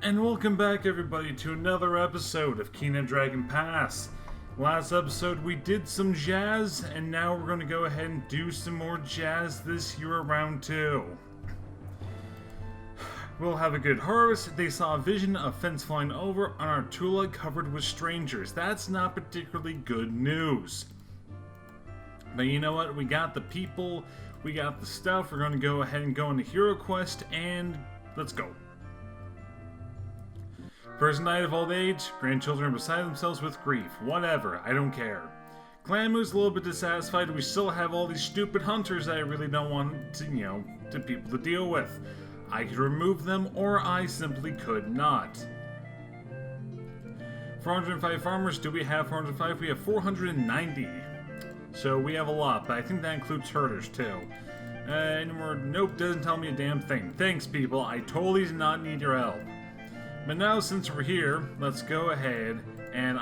And welcome back everybody to another episode of Keen Dragon Pass. Last episode we did some jazz, and now we're going to go ahead and do some more jazz this year around too. We'll have a good harvest. They saw a vision of fence flying over on our Tula covered with strangers. That's not particularly good news. But you know what? We got the people, we got the stuff. We're going to go ahead and go on the hero quest, and let's go. Person died of old age, grandchildren beside themselves with grief. Whatever, I don't care. Clanmu's a little bit dissatisfied. We still have all these stupid hunters that I really don't want to, to people to deal with. I could remove them, or I simply could not. 405 farmers. Do we have 405? We have 490. So we have a lot, but I think that includes herders too. Anymore? Nope, doesn't tell me a damn thing. Thanks, people. I totally do not need your help. But now, since we're here, let's go ahead and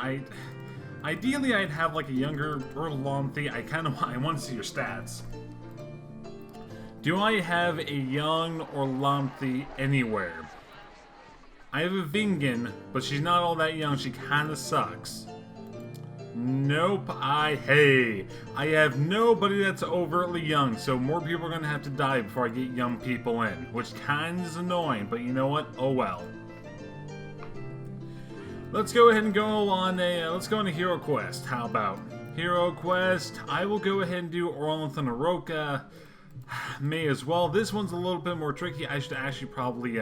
ideally I'd have like a younger Glorantha. I want to see your stats. Do I have a young Glorantha anywhere? I have a Vingan, but she's not all that young. She kind of sucks. Nope. I have nobody that's overtly young, so more people are gonna have to die before I get young people in, which kind of is annoying. But you know what? Oh well. Let's go ahead and go on a hero quest. How about hero quest? I will go ahead and do Glorantha and Aroka. May as well. This one's a little bit more tricky. I should actually probably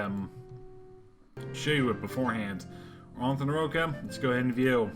show you it beforehand. Glorantha and Aroka. Let's go ahead and view.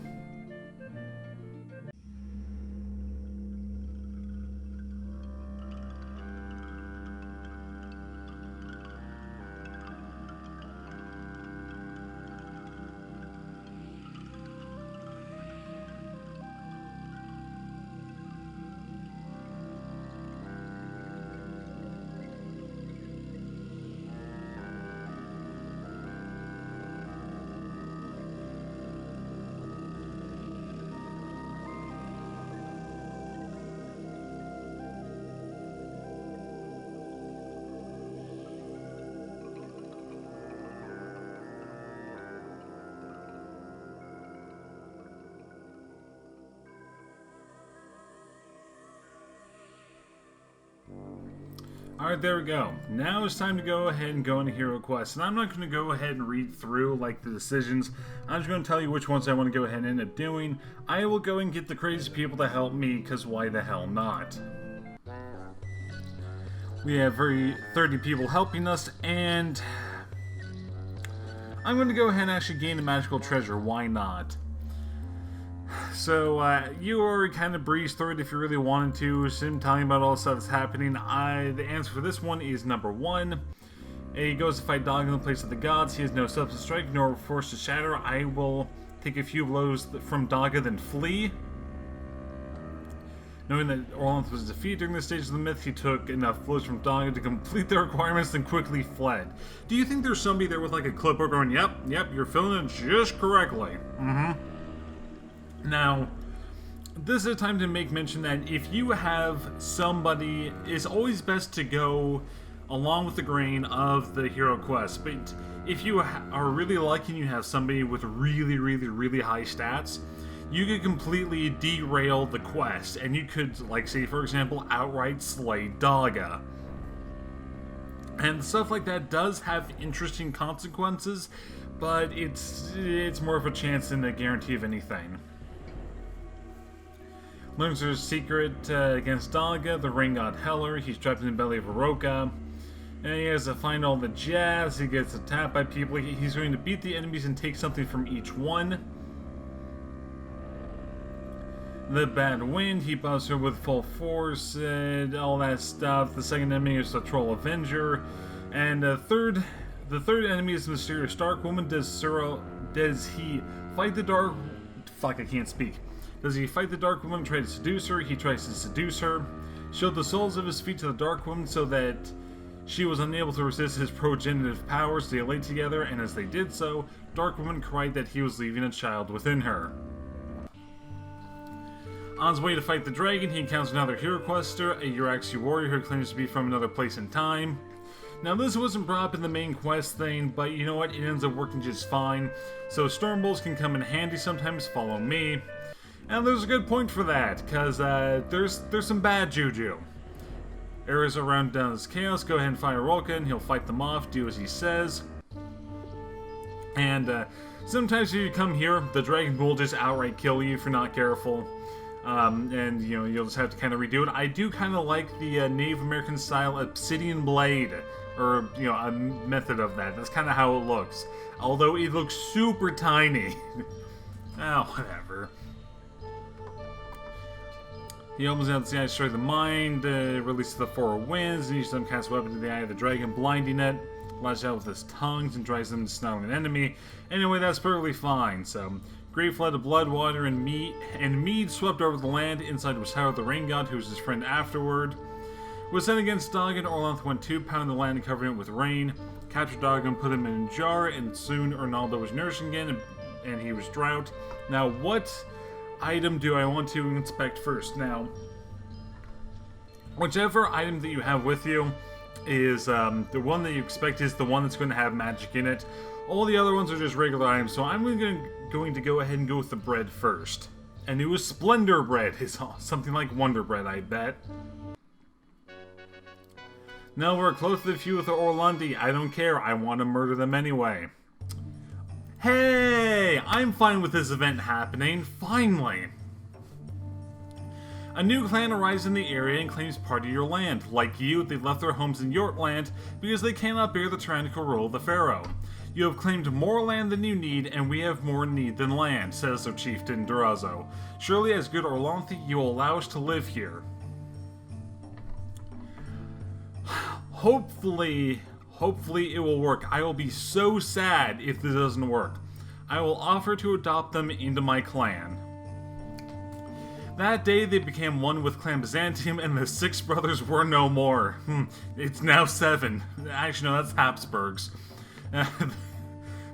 Alright, there we go. Now it's time to go ahead and go into hero quest. And I'm not going to go ahead and read through like the decisions. I'm just going to tell you which ones I want to go ahead and end up doing. I will go and get the crazy people to help me, because why the hell not? We have 30 people helping us, and I'm going to go ahead and actually gain a magical treasure. Why not? So, you already kind of breezed through it if you really wanted to. So I'm telling you about all the stuff that's happening. The answer for this one is number 1. He goes to fight Dog in the place of the gods. He has no substance strike, nor force to shatter. I will take a few blows from Daga, then flee. Knowing that Glorantha was defeated during this stage of the myth, he took enough blows from Daga to complete the requirements, then quickly fled. Do you think there's somebody there with like a clipboard going, yep, you're filling it just correctly? Now, this is a time to make mention that if you have somebody, it's always best to go along with the grain of the hero quest. But if you are really lucky and you have somebody with really high stats, you could completely derail the quest, and you could, like, say for example, outright slay Daga. And stuff like that does have interesting consequences, but it's more of a chance than a guarantee of anything. Learns there's a secret against Daga, the rain god Heller. He's trapped in the belly of Aroka. And he has to find all the jazz. He gets attacked by people. He's going to beat the enemies and take something from each one. The bad wind. He busts her with full force and all that stuff. The second enemy is the Troll Avenger. And the third enemy is the mysterious Dark Woman. Does he fight the Dark... Fuck, I can't speak. Does he fight the Dark Woman and try to seduce her? He tries to seduce her. Showed the soles of his feet to the Dark Woman so that she was unable to resist his progenitive powers. They lay together, and as they did so, Dark Woman cried that he was leaving a child within her. On his way to fight the dragon, he encounters another hero quester, a Uraxi warrior who claims to be from another place and time. Now, this wasn't brought up in the main quest thing, but you know what? It ends up working just fine. So storm bolts can come in handy sometimes, follow me. And there's a good point for that, because there's some bad juju. Areas around down this chaos, go ahead and fire Vulcan, he'll fight them off, do as he says. And sometimes if you come here, the dragon will just outright kill you if you're not careful. And you know, you'll just have to kind of redo it. I do kind of like the Native American style obsidian blade, or you know, a method of that. That's kind of how it looks. Although it looks super tiny. Oh, whatever. He opens out the eye, destroy the mind, releases the four winds, and uses some cast weapon to the eye of the dragon, blinding it, lashes out with his tongues, and drives them to snarl an enemy. Anyway, that's perfectly fine. So, great flood of blood, water, and mead swept over the land. Inside was Howard the Rain God, who was his friend afterward. Was sent against Dog, and Glorantha went to pound the land and covered it with rain. Captured Dog and put him in a jar, and soon Arnaldo was nourishing again, and he was drought. Now, what item do I want to inspect first? Now, whichever item that you have with you is the one that you expect is the one that's going to have magic in it. All the other ones are just regular items, so I'm going to go ahead and go with the bread first. And it was Splendor Bread. It's something like Wonder Bread, I bet. Now we're close to the few with the Orlandi. I don't care, I want to murder them anyway. Hey! I'm fine with this event happening, finally! A new clan arrives in the area and claims part of your land. Like you, they left their homes in your land because they cannot bear the tyrannical rule of the Pharaoh. You have claimed more land than you need, and we have more need than land, says the chieftain Durazo. Surely as good Glorantha, you will allow us to live here. Hopefully it will work. I will be so sad if this doesn't work. I will offer to adopt them into my clan. That day they became one with Clan Byzantium, and the 6 brothers were no more. It's now 7. Actually, no, that's Habsburgs.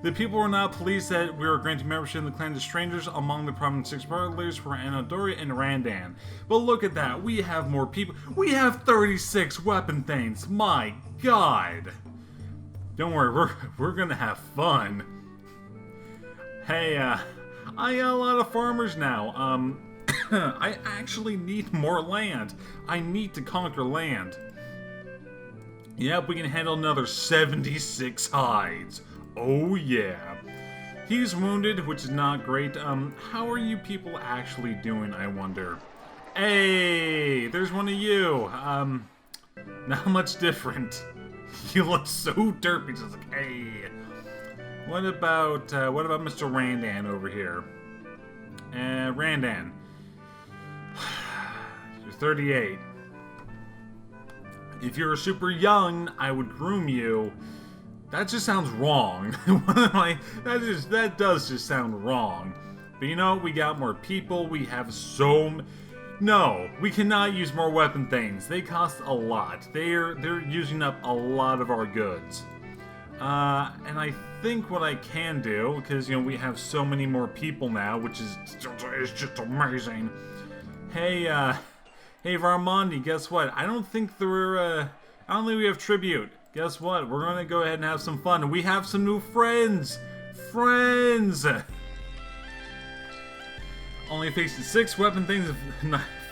The people were not pleased that we were granting membership in the clan to strangers. Among the prominent 6 brothers were Anadori and Randan. But look at that, we have more people. We have 36 weapon things. My God. Don't worry, we're gonna have fun. Hey, I got a lot of farmers now. I actually need more land. I need to conquer land. Yep, we can handle another 76 hides. Oh yeah. He's wounded, which is not great. How are you people actually doing, I wonder? Hey, there's one of you. Not much different. You look so derpy, just like, hey. What about Mr. Randan over here? Randan. You're 38. If you're super young, I would groom you. That just sounds wrong. That does just sound wrong. But you know, we got more people. We have no, we cannot use more weapon things. They cost a lot. They're using up a lot of our goods. And I think what I can do, because you know we have so many more people now, which is just amazing. Hey, hey Varmondi, guess what? I don't think we have tribute. Guess what? We're gonna go ahead and have some fun. We have some new friends! Friends! Only facing 6 weapon things,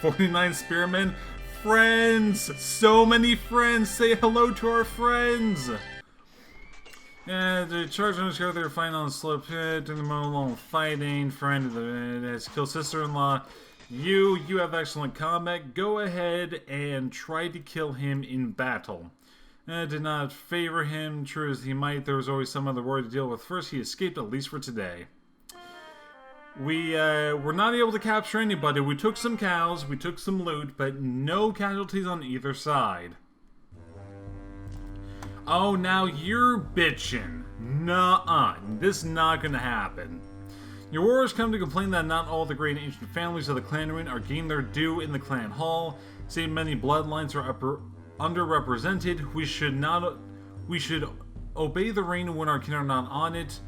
49 spearmen. Friends! So many friends! Say hello to our friends! The charge on his they're fighting on the slope pit, during the moment of fighting. Friend has killed sister-in-law. You have excellent combat. Go ahead and try to kill him in battle. Did not favor him, true as he might. There was always some other war to deal with first. He escaped, at least for today. We were not able to capture anybody. We took some cows, we took some loot, but no casualties on either side. Oh, now you're bitching. Nuh-uh. This is not gonna happen. Your warriors come to complain that not all the great ancient families of the clan ring are getting their due in the clan hall. Say many bloodlines are underrepresented. We should obey the ring when our kin are not on it.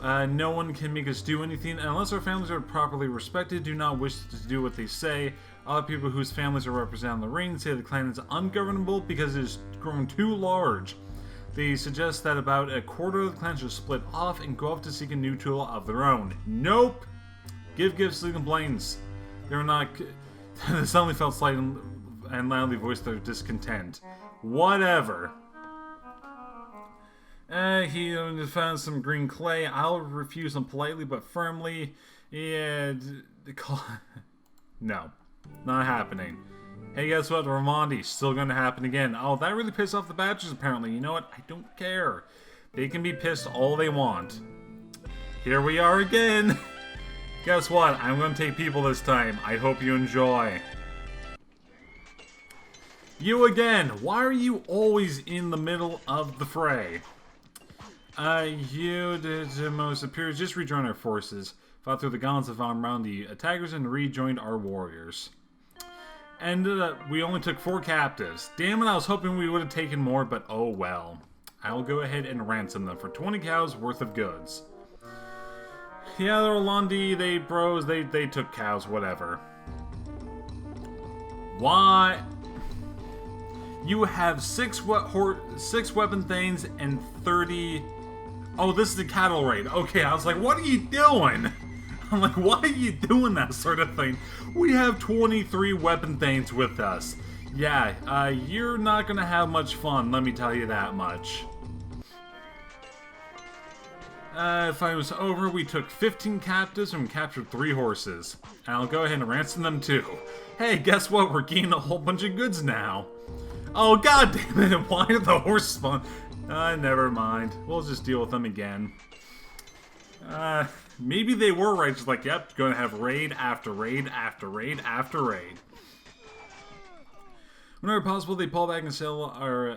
No one can make us do anything unless our families are properly respected. Do not wish to do what they say. Other people whose families are represented on the ring say the clan is ungovernable because it has grown too large. They suggest that about a quarter of the clan should split off and go off to seek a new tool of their own. Nope! Give gifts to complaints. They're not... They suddenly felt slight and loudly voiced their discontent. Whatever. He found some green clay. I'll refuse them politely but firmly. Yeah... No. Not happening. Hey, guess what? Ramondi's still gonna happen again. Oh, that really pissed off the Badgers, apparently. You know what? I don't care. They can be pissed all they want. Here we are again! Guess what? I'm gonna take people this time. I hope you enjoy. You again! Why are you always in the middle of the fray? You, the most superior, just rejoined our forces. Fought through the gauntlets of the attackers and rejoined our warriors. And we only took 4 captives. Damn it, I was hoping we would have taken more, but oh well. I will go ahead and ransom them for 20 cows worth of goods. Yeah, the Rolandi, they bros, they took cows, whatever. Why? You have 6 weapon things and 30... Oh, this is the cattle raid. Okay, I was like, what are you doing? I'm like, why are you doing that sort of thing? We have 23 weapon things with us. Yeah, you're not gonna have much fun, let me tell you that much. Fight was over, we took 15 captives and captured 3 horses. And I'll go ahead and ransom them too. Hey, guess what? We're gaining a whole bunch of goods now. Oh, god damn it, why did the horse spawn? Never mind. We'll just deal with them again. Maybe they were right, just like, yep, gonna have raid after raid after raid after raid. Whenever possible, they pull back and sail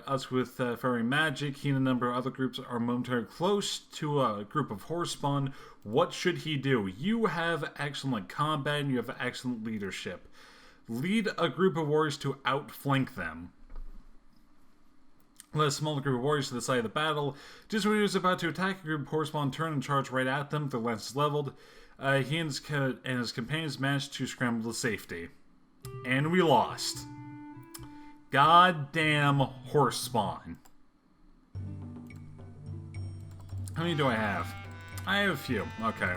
us with fairy magic. He and a number of other groups are momentarily close to a group of horse spawn. What should he do? You have excellent combat and you have excellent leadership. Lead a group of warriors to outflank them. Let a smaller group of warriors to the side of the battle. Just when he was about to attack, a group of horse spawn turned and charged right at them, their lances leveled. He and his companions managed to scramble to safety. And we lost. Goddamn horse spawn. How many do I have? I have a few. Okay.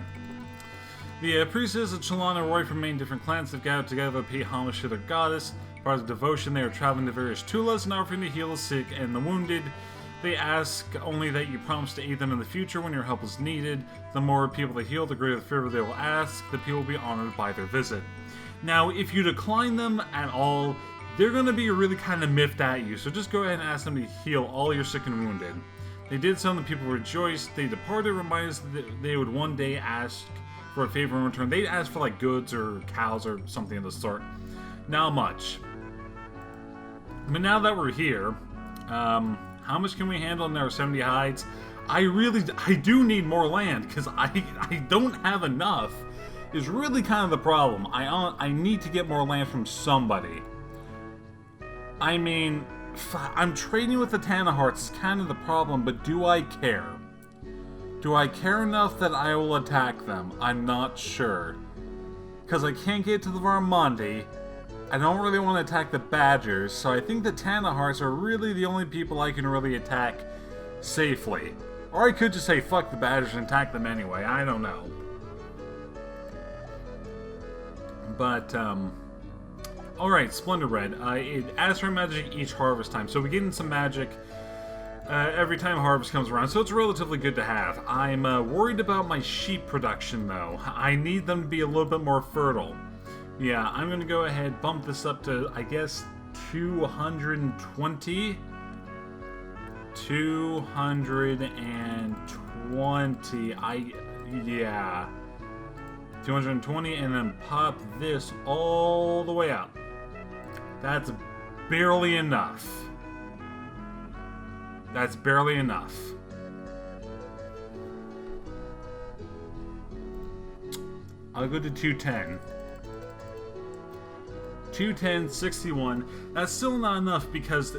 The priestess of Chalana and Roy from many different clans have gathered together to pay homage to their goddess. Part of devotion, they are traveling to various tulas and offering to heal the sick and the wounded. They ask only that you promise to aid them in the future when your help is needed. The more people they heal, the greater the favor they will ask. The people will be honored by their visit. Now, if you decline them at all, they're going to be really kind of miffed at you, so just go ahead and ask them to heal all your sick and wounded. They did so and the people rejoiced. They departed, reminding us that they would one day ask for a favor in return. They'd ask for like goods or cows or something of the sort. Not much. But now that we're here, how much can we handle in our 70 hides? I do need more land, because I don't have enough. Is really kind of the problem. I need to get more land from somebody. I mean, I'm trading with the Tanaharts is kind of the problem, but do I care? Do I care enough that I will attack them? I'm not sure. Because I can't get to the Varmandi. I don't really want to attack the Badgers, so I think the Tanaharts are really the only people I can really attack safely. Or I could just say fuck the Badgers and attack them anyway, I don't know. But, alright, Splendor Red. It adds for magic each harvest time, so we get in some magic every time harvest comes around, so it's relatively good to have. I'm worried about my sheep production, though. I need them to be a little bit more fertile. Yeah, I'm going to go ahead, bump this up to, I guess, 220? 220, yeah. 220, and then pop this all the way up. That's barely enough. That's barely enough. I'll go to 210. 210, 61. That's still not enough because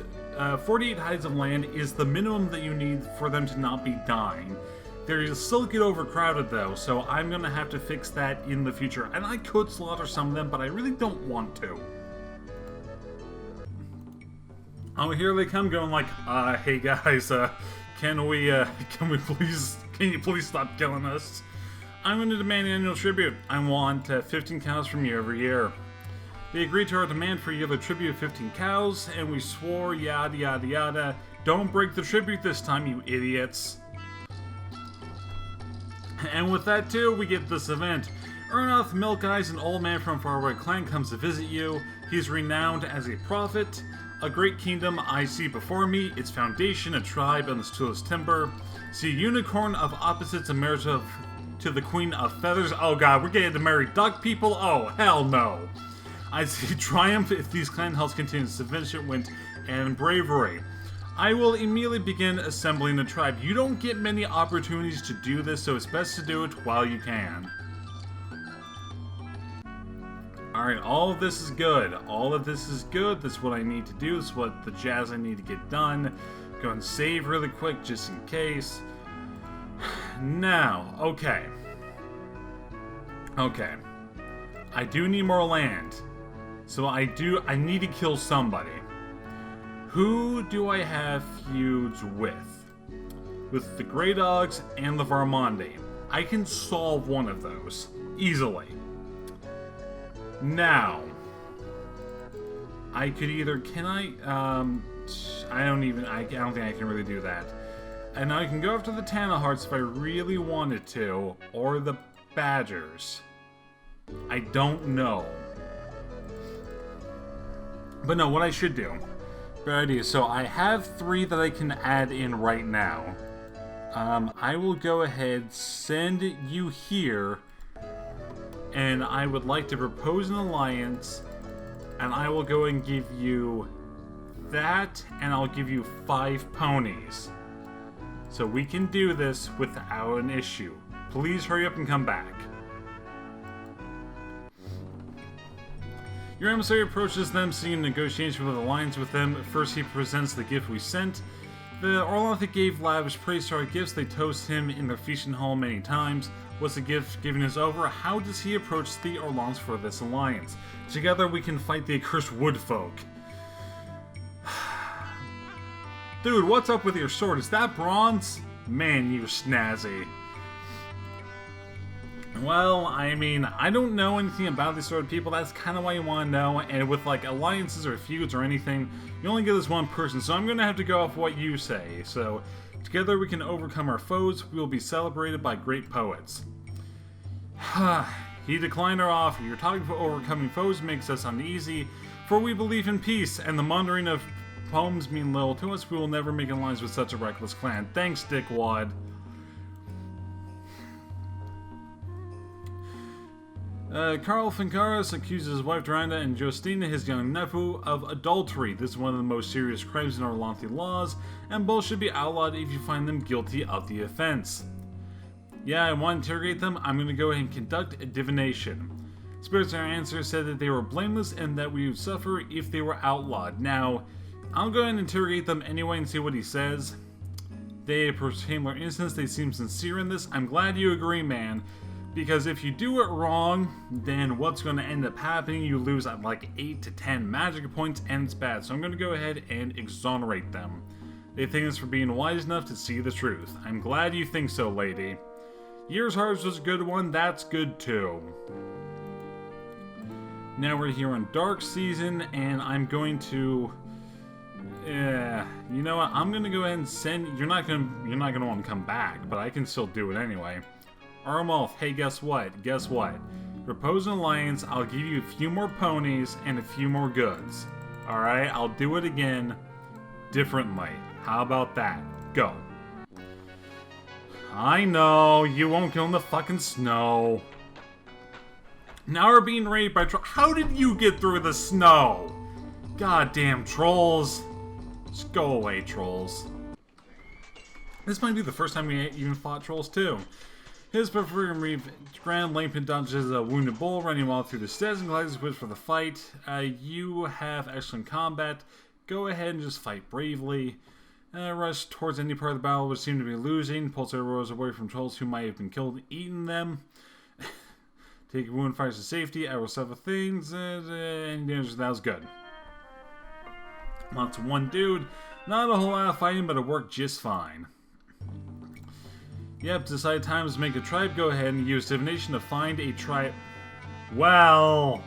48 hides of land is the minimum that you need for them to not be dying. They still get overcrowded though, so I'm gonna have to fix that in the future. And I could slaughter some of them, but I really don't want to. Oh, here they come, going like, hey guys, can you please stop killing us? I'm going to demand annual tribute. I want 15 cows from you every year. They agreed to our demand for a yearly tribute of 15 cows, and we swore yada yada yada. Don't break the tribute this time, you idiots. And with that too, we get this event. Ernoth Milk Eyes, an old man from faraway clan, comes to visit you. He's renowned as a prophet. A great kingdom I see before me, its foundation, a tribe on the stool's timber. See a unicorn of opposites, a marriage to the queen of feathers. Oh god, we're getting to marry duck people? Oh, hell no. I see triumph if these clan halls continue sufficient and bravery. I will immediately begin assembling the tribe. You don't get many opportunities to do this, so it's best to do it while you can. Alright, all of this is good. All of this is good. This is what I need to do. This is what the jazz I need to get done. Go and save really quick just in case. Now, okay. Okay. I do need more land. So I need to kill somebody. Who do I have feuds with? With the Grey Dogs and the Varmandi. I can solve one of those. Easily. Now, I could either, I don't think I can really do that. And I can go after the Tanaharts if I really wanted to, or the Badgers. I don't know. But no, what I should do, good idea. So I have 3 that I can add in right now. I will go ahead, send you here. And I would like to propose an alliance, and I will go and give you that, and I'll give you 5 ponies. So we can do this without an issue. Please hurry up and come back. Your emissary approaches them, seeking negotiation with alliance with them. First he presents the gift we sent. The Glorantha gave lavish praise to our gifts. They toast him in their feasting hall many times. Once the gift given is over, how does he approach the Orlons for this alliance? Together we can fight the accursed woodfolk. Dude, what's up with your sword? Is that bronze? Man, you're snazzy. Well, I mean, I don't know anything about these sort of people. That's kind of why you want to know. And with, like, alliances or feuds or anything, you only get this one person. So I'm going to have to go off what you say. So, together we can overcome our foes. We will be celebrated by great poets. He declined our offer. Your talking for overcoming foes makes us uneasy. For we believe in peace, and the mundering of poems mean little to us. We will never make alliance with such a reckless clan. Thanks, Dickwad. Carl Fincaris accuses his wife Duranda and Justina, his young nephew, of adultery. This is one of the most serious crimes in our Orlantha laws, and both should be outlawed if you find them guilty of the offense. Yeah, I want to interrogate them. I'm going to go ahead and conduct a divination. Spirits in our answer said that they were blameless and that we would suffer if they were outlawed. Now, I'll go ahead and interrogate them anyway and see what he says. They proclaim their innocence. They seem sincere in this. I'm glad you agree, man. Because if you do it wrong, then what's going to end up happening? You lose at like 8 to 10 magic points, and it's bad. So I'm going to go ahead and exonerate them. They think it's for being wise enough to see the truth. I'm glad you think so, lady. Year's Harvest was a good one. That's good too. Now we're here on Dark Season, and I'm going to... you know what? I'm going to go ahead and send... You're not going to want to come back, but I can still do it anyway. Armolf, hey, guess what? Guess what? Propose an alliance, I'll give you a few more ponies and a few more goods. Alright, I'll do it again differently. How about that? Go. I know, you won't go in the fucking snow. Now we're being raided by trolls. How did you get through the snow? Goddamn trolls. Just go away, trolls. This might be the first time we even fought trolls, too. His preferred Grand Lampin dodges a wounded bull, running wild through the steps and glides equipped for the fight. You have excellent combat. Go ahead and just fight bravely. Rush towards any part of the battle which seemed to be losing. Pulse arrows away from trolls who might have been killed and eaten them. Take wound fires to safety. I will suffer things. And that was good. Lots of one dude. Not a whole lot of fighting, but it worked just fine. Yep, decide time to make a tribe. Go ahead and use divination to find a tribe. Well,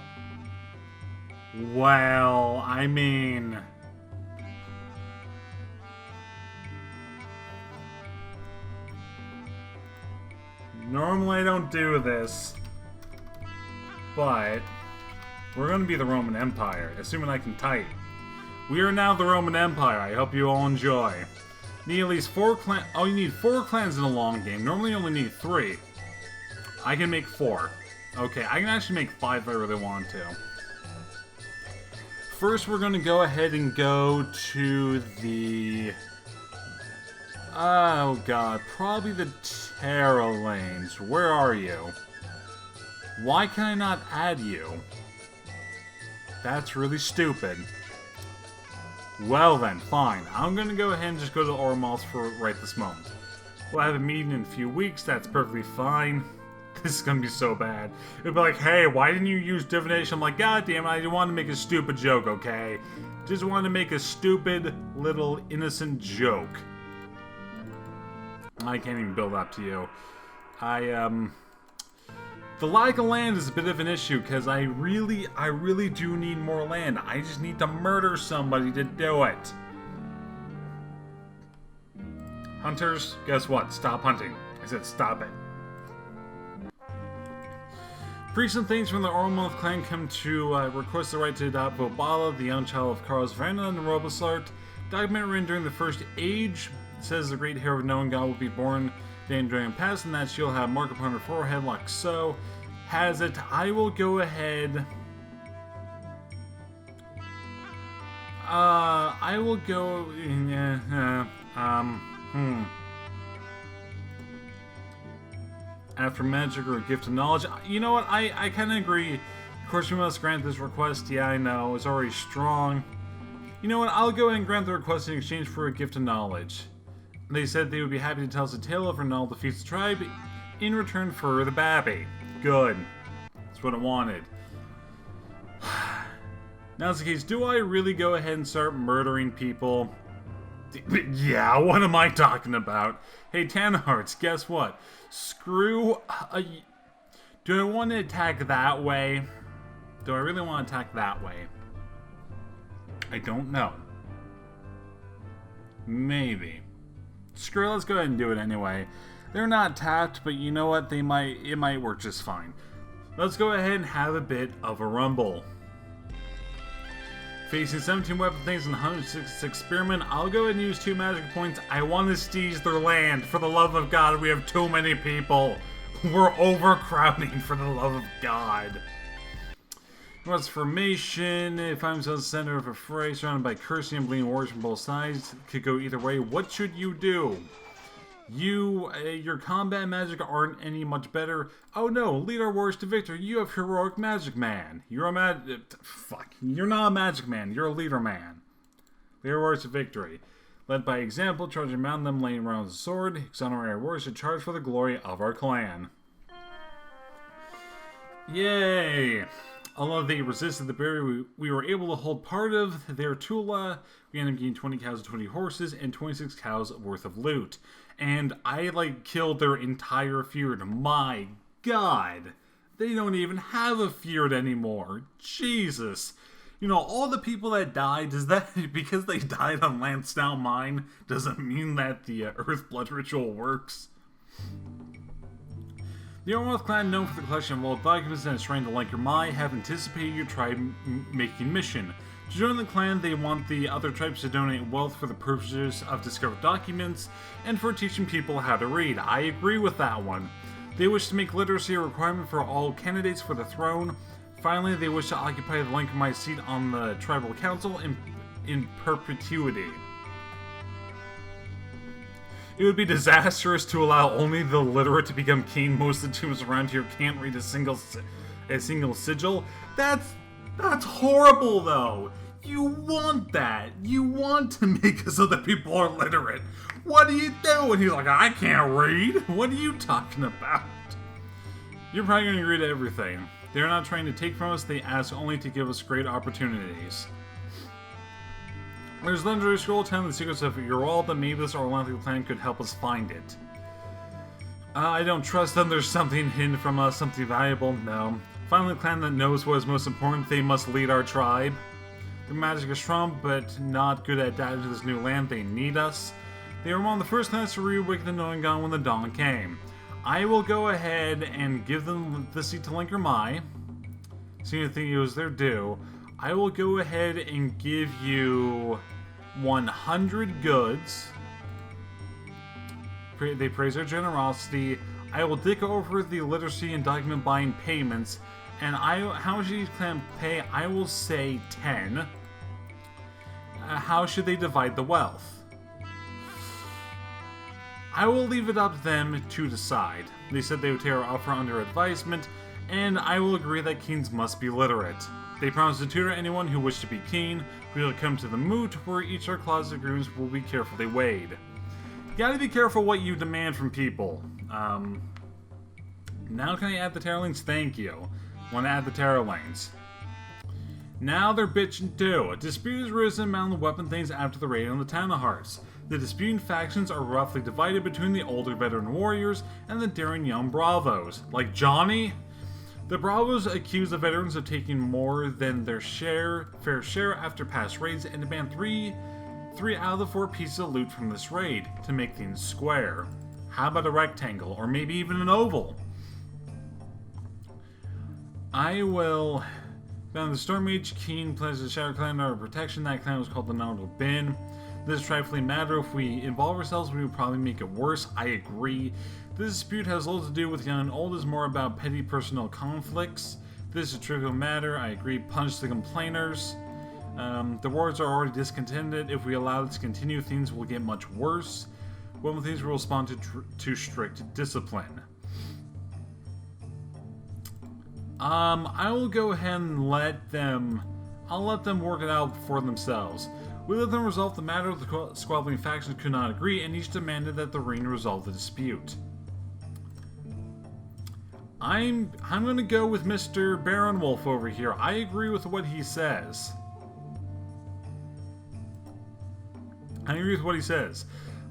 I mean... Normally I don't do this, but we're going to be the Roman Empire, assuming I can type. We are now the Roman Empire. I hope you all enjoy. Need at least 4 clans. Oh, you need 4 clans in a long game. Normally you only need 3. I can make 4. Okay, I can actually make 5 if I really want to. First, we're going to go ahead and go to the... Oh god, probably the Terra lanes. Where are you? Why can I not add you? That's really stupid. Well then, fine. I'm gonna go ahead and just go to Ormos for right this moment. We'll have a meeting in a few weeks, that's perfectly fine. This is gonna be so bad. It'll be like, hey, why didn't you use divination? I'm like, god damn it, I didn't want to make a stupid joke, okay? Just wanted to make a stupid, little, innocent joke. I can't even build up to you. The lack of land is a bit of an issue, because I really do need more land. I just need to murder somebody to do it. Hunters, guess what? Stop hunting. I said stop it. Priests and things from the Ormoth clan come to request the right to adopt Bobala, the young child of Carlos Verna and Robosart. Document written during the First Age says the great hero of known God will be born then during past, and that she'll have mark upon her forehead like so. Has it? I will go ahead. I will go. After magic or a gift of knowledge. You know what? I kind of agree. Of course, we must grant this request. Yeah, I know. It's already strong. You know what? I'll go ahead and grant the request in exchange for a gift of knowledge. They said they would be happy to tell us a tale of Renal defeats the tribe in return for the babby. Good. That's what I wanted. Now, it's the case, do I really go ahead and start murdering people? Yeah, what am I talking about? Hey, Tannhearts, guess what? Screw... do I want to attack that way? Do I really want to attack that way? I don't know. Maybe. Screw it, let's go ahead and do it anyway. They're not tapped, but you know what? It might work just fine. Let's go ahead and have a bit of a rumble. Facing 17 weapon things and 166 spearmen, I'll go ahead and use 2 magic points. I want to seize their land. For the love of God, we have too many people. We're overcrowding, for the love of God. What's formation? If I'm the center of a fray, surrounded by cursing and bleeding warriors from both sides, could go either way. What should you do? Your combat magic aren't any much better. Oh no, lead our warriors to victory. You have heroic magic man. You're not a magic man. You're a leader man. Lead our warriors to victory. Led by example, charge around them, laying around the sword. Exonerate our warriors to charge for the glory of our clan. Yay! Although they resisted the barrier, we were able to hold part of their Tula. We ended up getting 20 cows and 20 horses and 26 cows worth of loot. And I, killed their entire feud. My God! They don't even have a feud anymore. Jesus! You know, all the people that died, is that because they died on Lansdowne Mine, doesn't mean that the Earth Blood Ritual works? The Ormoth clan, known for the collection of old documents and its shrine to Lankermai, have anticipated your tribe-making mission. To join the clan, they want the other tribes to donate wealth for the purposes of discovered documents and for teaching people how to read. I agree with that one. They wish to make literacy a requirement for all candidates for the throne. Finally, they wish to occupy the Lankermai seat on the tribal council in perpetuity. It would be disastrous to allow only the literate to become king. Most of the tombs around here can't read a single sigil. That's horrible, though. You want that. You want to make it so that people are literate. What do you do? And he's like, I can't read. What are you talking about? You're probably going to agree to everything. They're not trying to take from us. They ask only to give us great opportunities. There's a legendary scroll telling the secrets of Uralda. Maybe this Glorantha clan could help us find it. I don't trust them. There's something hidden from us, something valuable. No. Finally, a clan that knows what is most important. They must lead our tribe. Their magic is strong, but not good at adapting to this new land. They need us. They were among the first clans to reawaken the knowing gun when the dawn came. I will go ahead and give them the seat to Linker Mai. Seeing the thing it was their due. I will go ahead and give you 100 goods. They praise our generosity. I will dig over the literacy and document buying payments. And how much each clan pay? I will say 10. How should they divide the wealth? I will leave it up to them to decide. They said they would take our offer under advisement, and I will agree that kings must be literate. They promised to tutor anyone who wished to be king. We will come to the moot, where each of our clause agreements will be carefully weighed. You gotta be careful what you demand from people. Now can I add the tarot lanes? Thank you. Want to add the tarot lanes. Now they're bitching too. A dispute has risen among the weapon things after the raid on the Town of Hearts. The disputing factions are roughly divided between the older veteran warriors and the daring young bravos. Like Johnny? The bravos accuse the veterans of taking more than their fair share after past raids and demand three out of the 4 pieces of loot from this raid to make things square. How about a rectangle, or maybe even an oval? I will... Found the Storm Age King pledged the Shadow Clan our protection. That clan was called the Honorable Bin. This trifling matter. If we involve ourselves, we would probably make it worse. I agree. This dispute has little to do with young and old. It's more about petty personal conflicts. This is a trivial matter. I agree. Punish the complainers. The wards are already discontented. If we allow this to continue, things will get much worse. Women things will respond to strict discipline. I will go ahead and let them work it out for themselves. We let them resolve the matter. The squabbling factions could not agree, and each demanded that the ring resolve the dispute. I'm gonna go with Mr. Baron Wolf over here. I agree with what he says.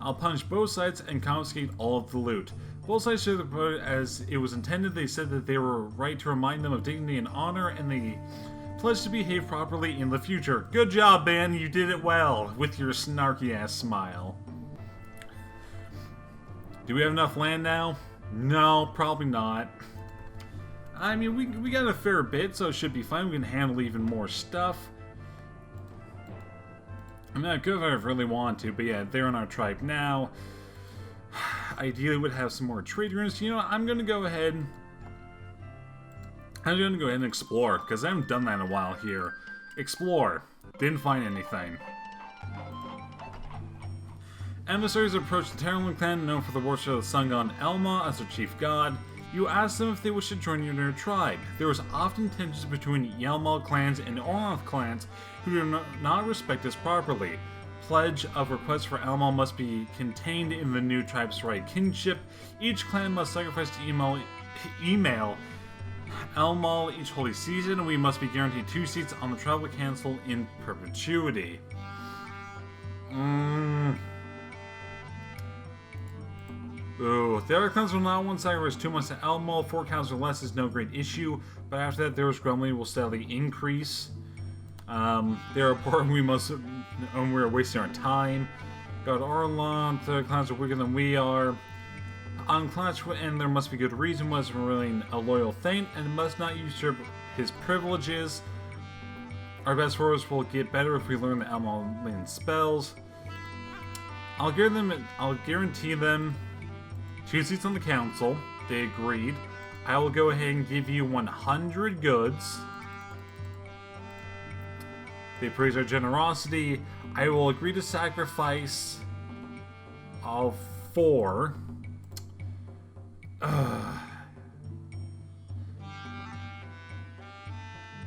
I'll punish both sides and confiscate all of the loot. Both sides should have put it as it was intended. They said that they were right to remind them of dignity and honor, and they pledged to behave properly in the future. Good job, Ben. You did it well with your snarky-ass smile. Do we have enough land now? No, probably not. I mean, we got a fair bit, so it should be fine. We can handle even more stuff. I mean, I could if I really want to, but yeah, they're in our tribe now. Ideally, would have some more trade runes. You know, I'm gonna go ahead and explore, because I haven't done that in a while here. Explore. Didn't find anything. Emissaries approached the Terran clan, known for the worship of the sun god Elma as their chief god. You asked them if they wished to join you in their tribe. There was often tensions between Yelmal clans and Ornoth clans who do not respect us properly. Pledge of requests for Elmal must be contained in the new tribe's right kinship. Each clan must sacrifice to email Elmal each holy season, and we must be guaranteed 2 seats on the tribal council in perpetuity. Ooh, the other clans will not want to sacrifice 2 months to Elmal. 4 counts or less is no great issue, but after that, their grumbling will steadily increase. They are poor and we're wasting our time. God Orlon, the clans are weaker than we are. On clans, and there must be good reason, was really a loyal Thane, and must not usurp his privileges. Our best warriors will get better if we learn the Elmal spells. I'll guarantee them 2 seats on the council. They agreed. I will go ahead and give you 100 goods. They praise our generosity. I will agree to sacrifice all 4.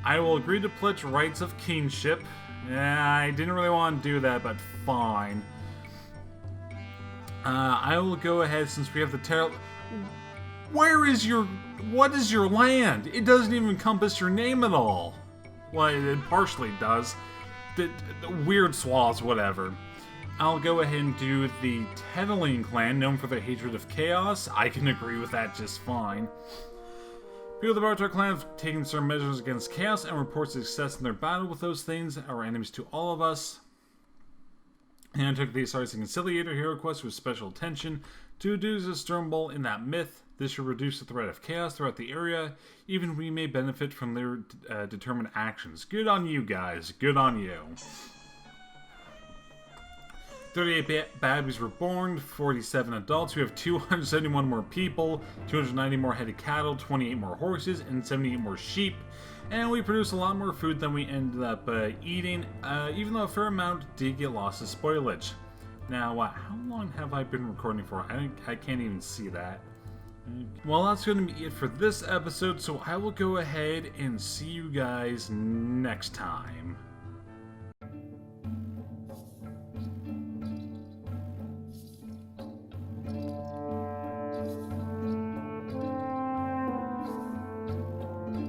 I will agree to pledge rights of kingship. I didn't really want to do that, but fine. I will go ahead since we have the tarot. What is your land? It doesn't even encompass your name at all. Well, it partially does. the weird swallows, whatever. I'll go ahead and do the Tettling clan, known for their hatred of chaos. I can agree with that just fine. People of the Bartar clan have taken certain measures against chaos and report success in their battle with those things that are enemies to all of us. And I took the Asar's Conciliator hero quest with special attention to do a Sturmbull in that myth. This should reduce the threat of chaos throughout the area, even we may benefit from their determined actions. Good on you guys, good on you. 38 babies were born, 47 adults. We have 271 more people, 290 more head of cattle, 28 more horses, and 78 more sheep. And we produce a lot more food than we ended up eating, even though a fair amount did get lost to spoilage. Now, how long have I been recording for? I can't even see that. Well, that's going to be it for this episode, so I will go ahead and see you guys next time.